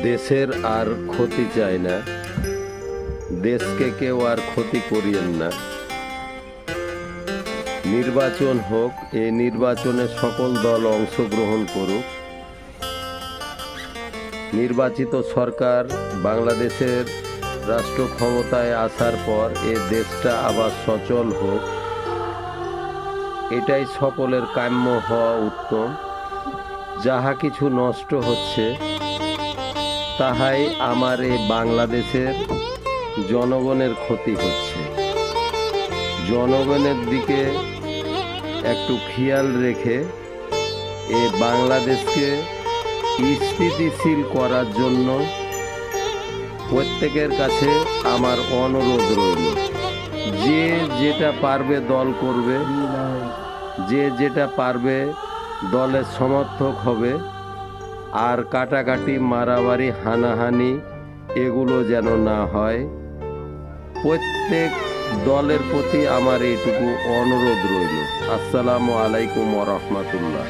দেশের আর ক্ষতি চায় না, দেশকে কেউ আর ক্ষতি করিয়েন না। নির্বাচন হোক, এই নির্বাচনে সকল দল অংশগ্রহণ করুক। নির্বাচিত সরকার বাংলাদেশের রাষ্ট্র ক্ষমতায় আসার পর এ দেশটা আবার সচল হোক, এটাই সকলের কাম্য হওয়া উত্তম। যাহা কিছু নষ্ট হচ্ছে তাহাই আমার এই বাংলাদেশের জনগণের ক্ষতি হচ্ছে। জনগণের দিকে একটু খেয়াল রেখে এ বাংলাদেশকে স্থিতিশীল করার জন্য প্রত্যেকের কাছে আমার অনুরোধ রইল, যে যেটা পারবে দল করবে, যে যেটা পারবে দলের সমর্থক হবে। আর কাটাকাটি, মারামারি, হানাহানি এগুলো যেন না হয়। প্রত্যেক দলের প্রতি আমার এইটুকু অনুরোধ রইল। আসসালামু আলাইকুম ওয়া রাহমাতুল্লাহ।